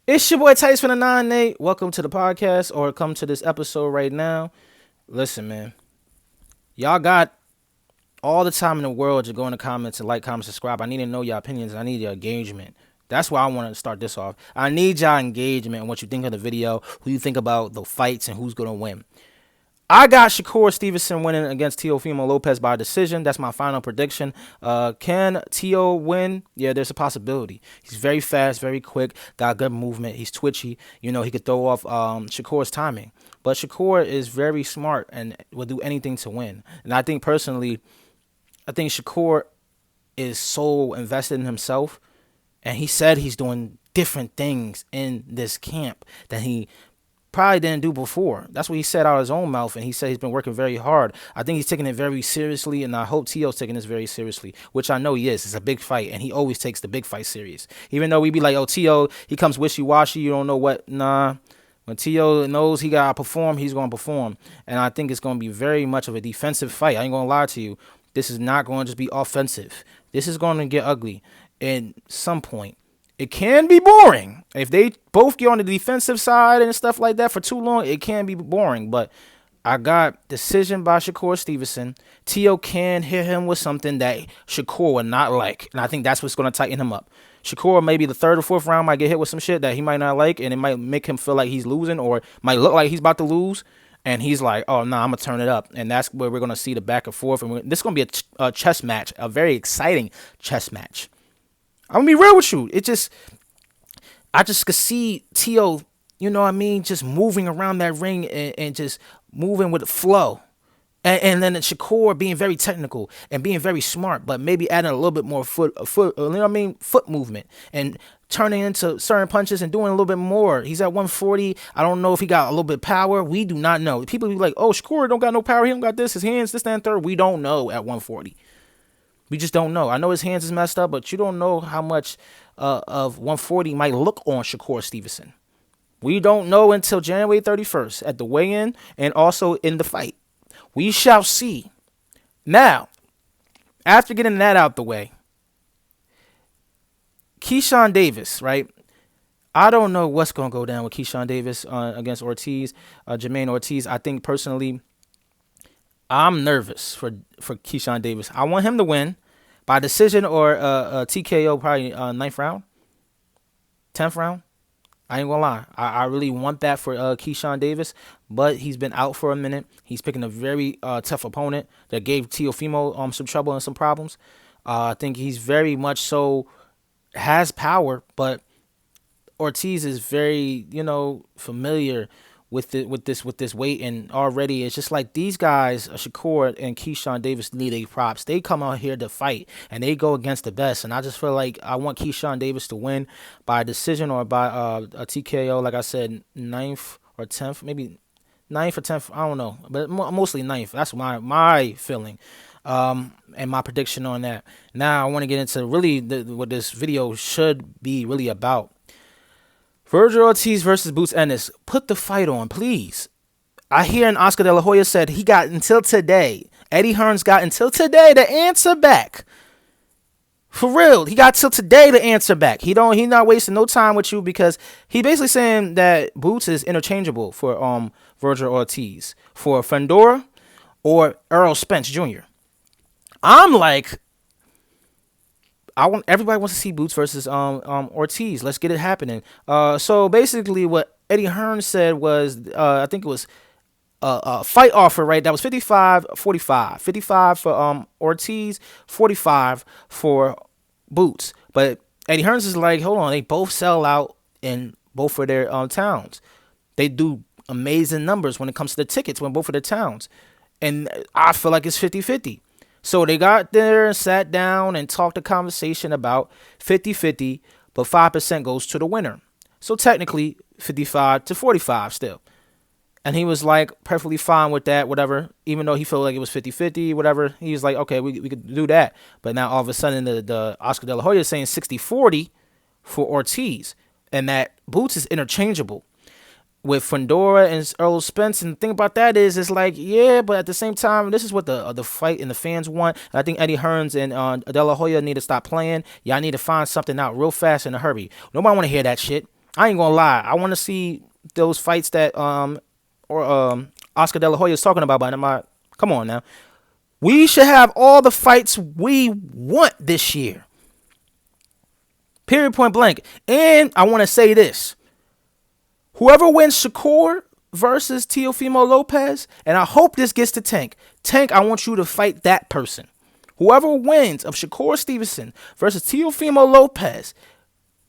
It's your boy Tytus98. Welcome to the podcast, or come to this episode right now. Listen, man, y'all got all the time in the world to go in the comments and like, comment, subscribe. I need to know your opinions. I need your engagement. That's why I want to start this off. I need y'all engagement and what you think of the video, who you think about the fights, and who's gonna win. I got Shakur Stevenson winning against Teofimo Lopez by decision. That's my final prediction. Can Teo win? Yeah, there's a possibility. He's very fast, very quick, got good movement. He's twitchy. You know, he could throw off Shakur's timing. But Shakur is very smart and will do anything to win. And I think personally, I think Shakur is so invested in himself. And he said he's doing different things in this camp that he probably didn't do before. That's what he said out of his own mouth, and he said he's been working very hard. I think he's taking it very seriously, and I hope Tio's taking this very seriously, which I know he is. It's a big fight, and he always takes the big fight serious. Even though we be like, oh, Tio, he comes wishy-washy, you don't know what, nah. When Tio knows he got to perform, he's going to perform. And I think it's going to be very much of a defensive fight. I ain't going to lie to you. This is not going to just be offensive. This is going to get ugly at some point. It can be boring. If they both get on the defensive side and stuff like that for too long, it can be boring. But I got decision by Shakur Stevenson. Tio can hit him with something that Shakur would not like. And I think that's what's going to tighten him up. Shakur, maybe the third or fourth round, might get hit with some shit that he might not like, and it might make him feel like he's losing, or might look like he's about to lose. And he's like, oh, no, I'm going to turn it up. And that's where we're going to see the back and forth. And this is going to be a chess match, a very exciting chess match. I'm gonna be real with you. I just could see Tio, you know what I mean, just moving around that ring and just moving with the flow. And then Shakur being very technical and being very smart, but maybe adding a little bit more you know what I mean, foot movement and turning into certain punches and doing a little bit more. He's at 140. I don't know if he got a little bit of power. We do not know. People be like, oh, Shakur don't got no power. He don't got this, his hands, this, that, and third. We don't know at 140. We just don't know. I know his hands is messed up, but you don't know how much of 140 might look on Shakur Stevenson. We don't know until January 31st at the weigh-in and also in the fight. We shall see. Now, after getting that out the way, Keyshawn Davis, right? I don't know what's going to go down with Keyshawn Davis against Ortiz, Jermaine Ortiz. I think personally, I'm nervous for Keyshawn Davis. I want him to win by decision or TKO, probably ninth round, 10th round. I ain't gonna lie. I really want that for Keyshawn Davis, but he's been out for a minute. He's picking a very tough opponent that gave Teofimo some trouble and some problems. I think he's very much so has power, but Ortiz is very, familiar with this weight, and already it's just like these guys, Shakur and Keyshawn Davis, need a props. They come out here to fight and they go against the best, and I just feel like I want Keyshawn Davis to win by decision or by a TKO. Like I said, 9th or 10th, maybe 9th or 10th. I don't know, but mostly 9th. That's my feeling. And my prediction on that. Now I want to get into really what this video should be really about. Virgil Ortiz versus Boots Ennis. Put the fight on, please. I hear in Oscar De La Hoya said he got until today. Eddie Hearns got until today to answer back. For real, he got till today to answer back. He not wasting no time with you, because he basically saying that Boots is interchangeable for Virgil Ortiz, for Fendora or Errol Spence Jr. I'm like, everybody wants to see Boots versus Ortiz. Let's get it happening. So basically, what Eddie Hearn said was, I think it was a fight offer, right? That was 55-45. 55 for Ortiz, 45 for Boots. But Eddie Hearns is like, hold on, they both sell out in both of their towns. They do amazing numbers when it comes to the tickets when both of their towns. And I feel like it's 50-50. So they got there and sat down and talked a conversation about 50-50, but 5% goes to the winner. So technically 55-45 still. And he was like perfectly fine with that, whatever, even though he felt like it was 50-50, whatever. He was like, okay, we could do that. But now all of a sudden the Oscar De La Hoya is saying 60-40 for Ortiz, and that Boots is interchangeable with Fendora and Earl Spence. And the thing about that is, it's like, yeah, but at the same time, this is what the fight and the fans want. And I think Eddie Hearns and De La Hoya need to stop playing. Y'all need to find something out real fast in a hurry. Nobody want to hear that shit. I ain't gonna lie. I want to see those fights that Oscar De La Hoya is talking about. But come on now. We should have all the fights we want this year. Period, point blank. And I want to say this. Whoever wins Shakur versus Teofimo Lopez, and I hope this gets to Tank. Tank, I want you to fight that person. Whoever wins of Shakur Stevenson versus Teofimo Lopez,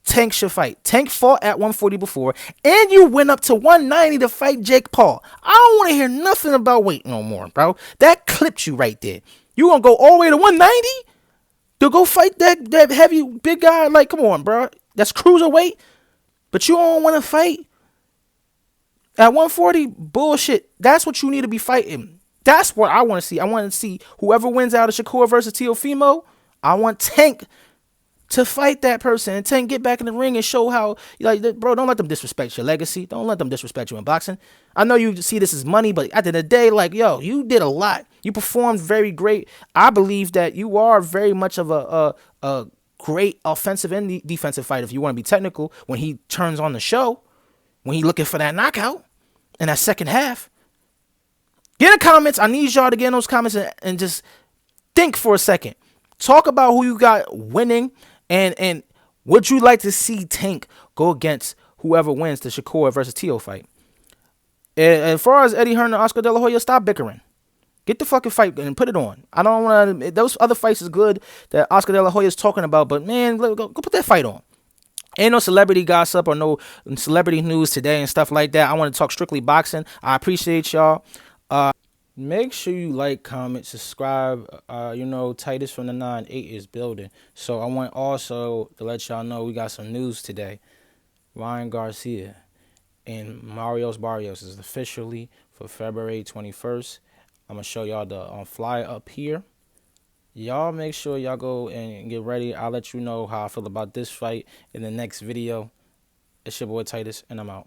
Tank should fight. Tank fought at 140 before, and you went up to 190 to fight Jake Paul. I don't want to hear nothing about weight no more, bro. That clipped you right there. You gonna go all the way to 190 to go fight that heavy big guy? Like, come on, bro. That's cruiserweight, but you don't want to fight at 140? Bullshit. That's what you need to be fighting. That's what I want to see. I want to see whoever wins out of Shakur versus Teofimo. I want Tank to fight that person and Tank get back in the ring and show how, like, bro, don't let them disrespect your legacy. Don't let them disrespect you in boxing. I know you see this as money, but at the end of the day, like, yo, you did a lot. You performed very great. I believe that you are very much of a great offensive and defensive fighter. If you want to be technical, when he turns on the show, when he looking for that knockout in that second half. Get in the comments. I need y'all to get in those comments and just think for a second. Talk about who you got winning and would you like to see Tank go against whoever wins the Shakur versus Teo fight. And as far as Eddie Hearn and Oscar De La Hoya, stop bickering. Get the fucking fight and put it on. I don't want to. Those other fights is good that Oscar De La Hoya is talking about, but man, go put that fight on. Ain't no celebrity gossip or no celebrity news today and stuff like that. I want to talk strictly boxing. I appreciate y'all. Make sure you like, comment, subscribe. Tytus from the 98 is building. So I want also to let y'all know we got some news today. Ryan Garcia and Marios Barrios is officially for February 21st. I'm going to show y'all the flyer up here. Y'all make sure y'all go and get ready. I'll let you know how I feel about this fight in the next video. It's your boy Tytus, and I'm out.